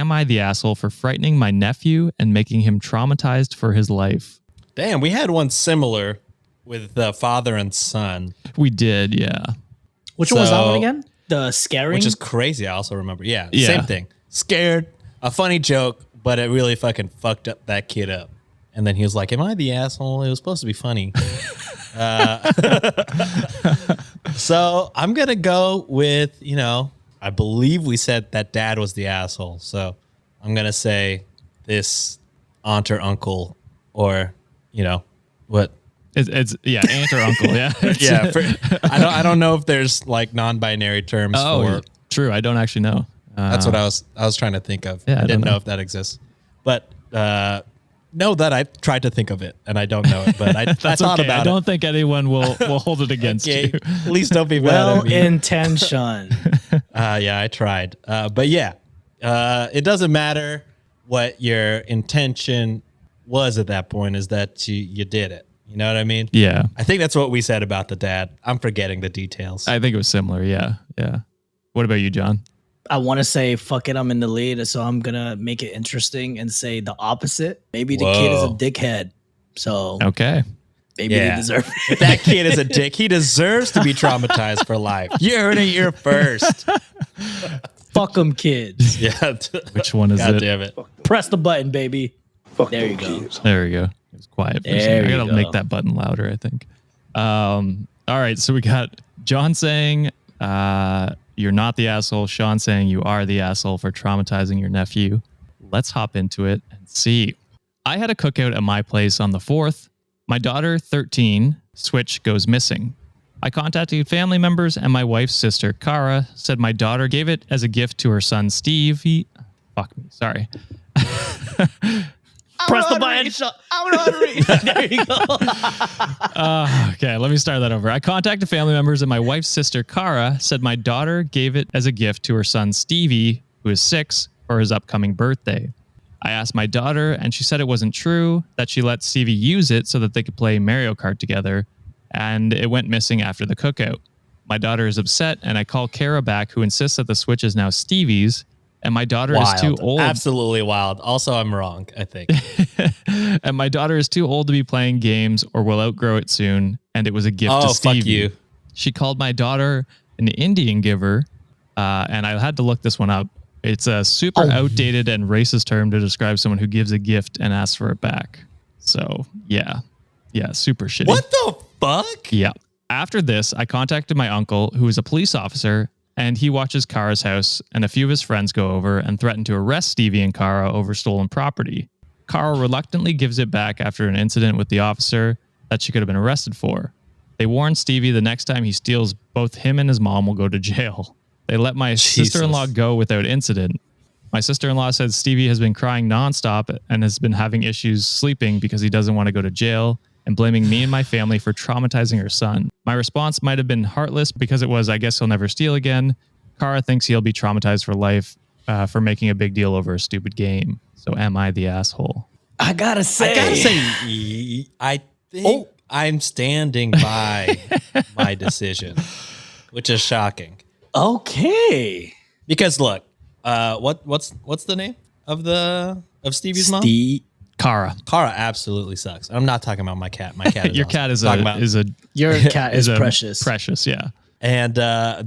am I the asshole for frightening my nephew and making him traumatized for his life? Damn, we had one similar with the father and son. We did, yeah. Which one was that one again? The scaring? Which is crazy, I also remember. Yeah, Yeah. same thing. Scared, a funny joke, but it really fucking fucked up that kid up. And then he was like, am I the asshole? It was supposed to be funny. So I'm going to go with, I believe we said that dad was the asshole. So I'm going to say this aunt or uncle or, what? It's aunt or uncle, yeah. Yeah. I don't know if there's like non-binary terms for. True. I don't actually know. That's what I was trying to think of. Yeah, I didn't know if that exists. But know that I tried to think of it and I don't know it, but I thought about it. I don't think anyone will hold it against you. At least don't be mad at me. Well-intentioned. Yeah, I tried. But yeah, it doesn't matter what your intention was at that point, is that you did it. You know what I mean? Yeah. I think that's what we said about the dad. I'm forgetting the details. I think it was similar. Yeah. Yeah. What about you, John? I want to say, fuck it, I'm in the lead, so I'm going to make it interesting and say the opposite. Maybe the kid is a dickhead. So okay. Maybe they deserve it. If that kid is a dick, he deserves to be traumatized for life. You heard it here first. Fuck them kids. Yeah. Which one is God it? damn it. Press the button, baby. Fuck There them you go. kids. There we go. It was quiet. For a There second. I you gotta go. make that button louder, I think. All right. So we got John saying, you're not the asshole. Sean saying you are the asshole for traumatizing your nephew. Let's hop into it and see. I had a cookout at my place on the 4th. My daughter, 13, Switch goes missing. I contacted family members and my wife's sister, Kara, said my daughter gave it as a gift to her son, Steve. Sorry. Press the button. I'm not reading. There you go. Okay, let me start that over. I contacted family members and my wife's sister, Kara, said my daughter gave it as a gift to her son, Stevie, who is 6, for his upcoming birthday. I asked my daughter, and she said it wasn't true, that she let Stevie use it so that they could play Mario Kart together, and it went missing after the cookout. My daughter is upset, and I call Kara back, who insists that the Switch is now Stevie's, and my daughter is too old. Absolutely wild. Also, I'm wrong, I think. And my daughter is too old to be playing games or will outgrow it soon, and it was a gift to Stevie. Fuck you. She called my daughter an Indian giver, and I had to look this one up. It's a super outdated and racist term to describe someone who gives a gift and asks for it back. So, yeah, super shitty. What the fuck? Yeah. After this, I contacted my uncle, who is a police officer, and he watches Kara's house, and a few of his friends go over and threaten to arrest Stevie and Kara over stolen property. Kara reluctantly gives it back after an incident with the officer that she could have been arrested for. They warn Stevie the next time he steals, both him and his mom will go to jail. They let my sister-in-law go without incident. My sister-in-law said Stevie has been crying nonstop and has been having issues sleeping because he doesn't want to go to jail, and blaming me and my family for traumatizing her son. My response might have been heartless because it was, I guess he'll never steal again. Kara thinks he'll be traumatized for life for making a big deal over a stupid game. So am I the asshole? I gotta say, I think I'm standing by my decision, which is shocking. Okay. Because look, what's the name of Stevie's mom? Kara. Kara absolutely sucks. I'm not talking about my cat. My cat is Your awesome. cat Your cat is precious. Precious, yeah. And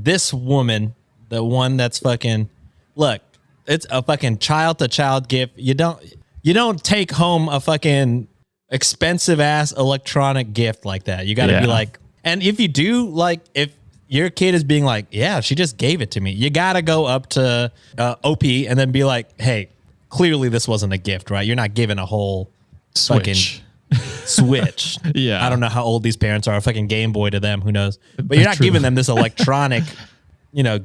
this woman, the one that's fucking, look, it's a fucking child-to-child gift. You don't take home a fucking expensive ass electronic gift like that. You got to be like, and if you do, like, if your kid is being like, yeah, she just gave it to me, you got to go up to OP and then be like, hey, clearly this wasn't a gift, right? You're not giving a whole Switch. fucking Switch. Yeah. I don't know how old these parents are. A fucking Game Boy to them, who knows? But you're not giving them this electronic,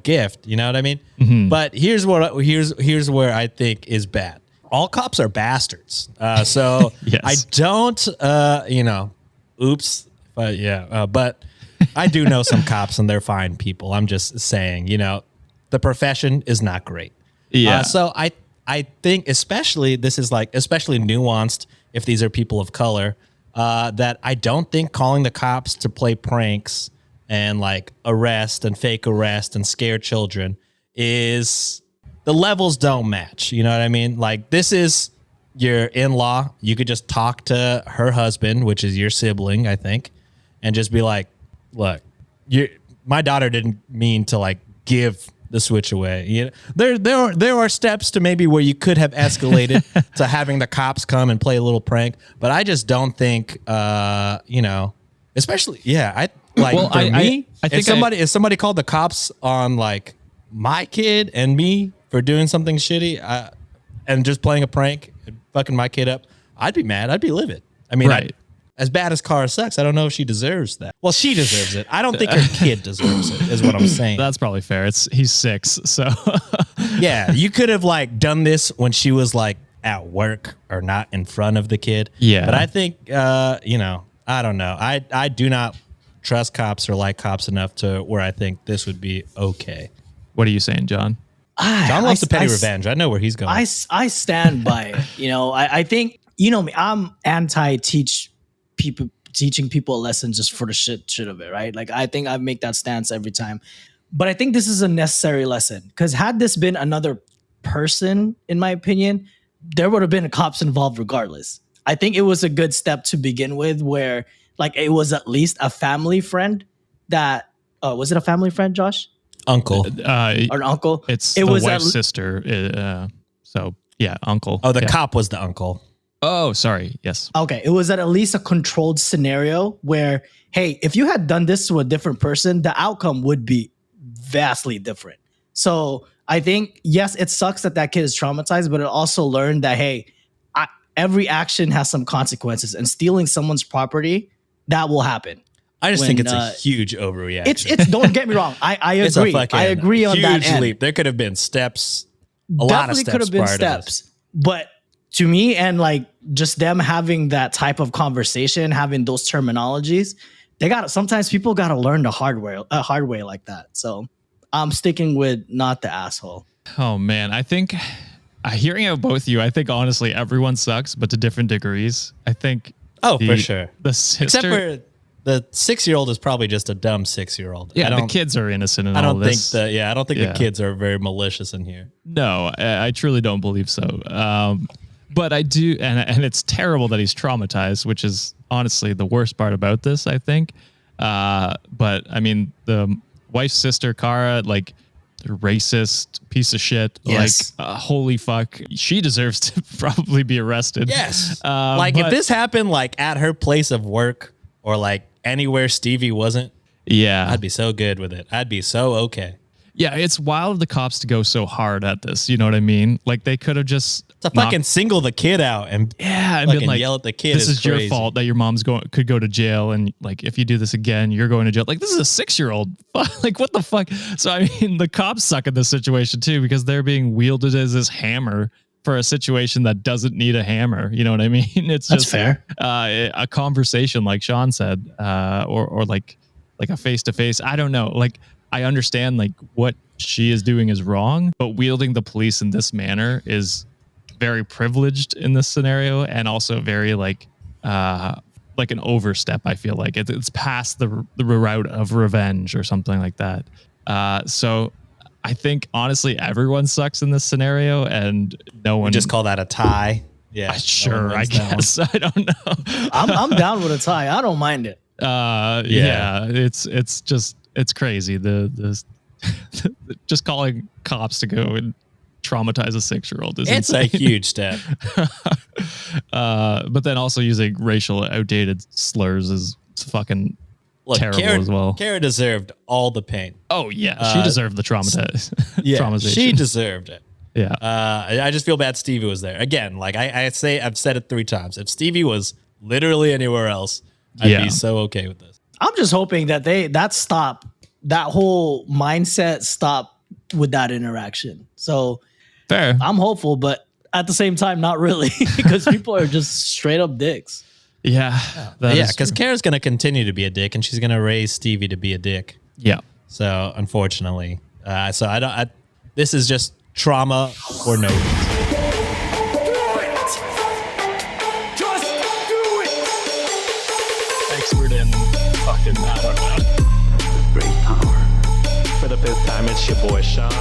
gift. You know what I mean? Mm-hmm. But here's where I think is bad. All cops are bastards. So Yes. I don't, oops. But yeah, but I do know some cops and they're fine people. I'm just saying, the profession is not great. Yeah. So I think especially nuanced if these are people of color, that I don't think calling the cops to play pranks and like arrest and fake arrest and scare children is the levels don't match. You know what I mean? Like, this is your in-law. You could just talk to her husband, which is your sibling, I think, and just be like, look, my daughter didn't mean to like give the switch away. You know, there are steps to maybe where you could have escalated to having the cops come and play a little prank, but I just don't think, you know, especially, I think if somebody called the cops on like my kid and me for doing something shitty, and just playing a prank and fucking my kid up, I'd be mad. I'd be livid. I mean, Right. As bad as Kara sucks, I don't know if she deserves that. Well, she deserves it. I don't think her kid deserves it, is what I'm saying. That's probably fair. He's 6, so Yeah, you could have like done this when she was like at work or not in front of the kid. Yeah. But I think, you know, I don't know. I do not trust cops or like cops enough to where I think this would be okay. What are you saying, John? John wants to petty revenge. I know where he's going. I stand by it. You know, I think, you know me, I'm teaching people a lesson just for the shit of it, right? Like, I think I make that stance every time. But I think this is a necessary lesson, because had this been another person, in my opinion, there would have been cops involved regardless. I think it was a good step to begin with, where like it was at least a family friend that, was it a family friend, Josh? Uncle. Or an uncle? It's it the was wife's sister. So yeah, uncle. Oh, the Yeah. cop was the uncle. Oh, sorry. Yes. Okay, it was at least a controlled scenario where, hey, if you had done this to a different person, the outcome would be vastly different. So I think, yes, it sucks that kid is traumatized, but it also learned that, hey, every action has some consequences, and stealing someone's property, that will happen. I just think it's a huge overreaction. It's don't get me wrong. I It's agree. a fucking I agree on that huge end. leap. There could have been steps. A lot of steps could have been prior to this. steps. But to me, and like just them having that type of conversation, having those terminologies, sometimes people got to learn the hard way like that. So I'm sticking with not the asshole. Oh man, I think hearing out both of you, I think honestly everyone sucks, but to different degrees. I think. Oh, for sure. The sister, Except for the 6-year-old is probably just a dumb 6-year-old. yeah, the kids are innocent in all this. I don't think the kids are very malicious in here. No, I truly don't believe so. But I do, and it's terrible that he's traumatized, which is honestly the worst part about this, I think. But I mean, the wife's sister, Kara, like, racist piece of shit. Yes. Like, holy fuck, she deserves to probably be arrested. Yes. If this happened like at her place of work or like anywhere Stevie wasn't, yeah, I'd be so good with it. I'd be so okay. Yeah, it's wild of the cops to go so hard at this. You know what I mean? Like, they could have just fucking single the kid out and been like, yell at the kid. This is your fault that your mom's could go to jail, and like, if you do this again, you're going to jail. Like, this is a 6-year-old. Like, what the fuck? So I mean, the cops suck in this situation too, because they're being wielded as this hammer for a situation that doesn't need a hammer. You know what I mean? It's That's just fair. A conversation, like Sean said, or like a face to face. I don't know. Like, I understand like what she is doing is wrong, but wielding the police in this manner is very privileged in this scenario, and also very like an overstep. I feel like it's past the route of revenge or something like that. So I think honestly everyone sucks in this scenario, and no one. Just call that a tie. Yeah, sure. I guess I don't know. I'm down with a tie. I don't mind it. Yeah. It's crazy. The just calling cops to go and traumatize a 6-year-old is insane. A huge step. But then also using racial outdated slurs is fucking terrible as well. Kara deserved all the pain. Oh yeah, she deserved the traumatization. She deserved it. Yeah. I just feel bad Stevie was there. Again, like I've said it 3 times. If Stevie was literally anywhere else, I'd be so okay with this. I'm just hoping that that whole mindset stop with that interaction. So fair. I'm hopeful, but at the same time, not really, because people are just straight up dicks. Yeah. Because Kara's going to continue to be a dick, and she's going to raise Stevie to be a dick. Yeah. So unfortunately, this is just trauma for no reason. Expert in fucking, I don't know. Great power. For the 5th time, it's your boy Sean.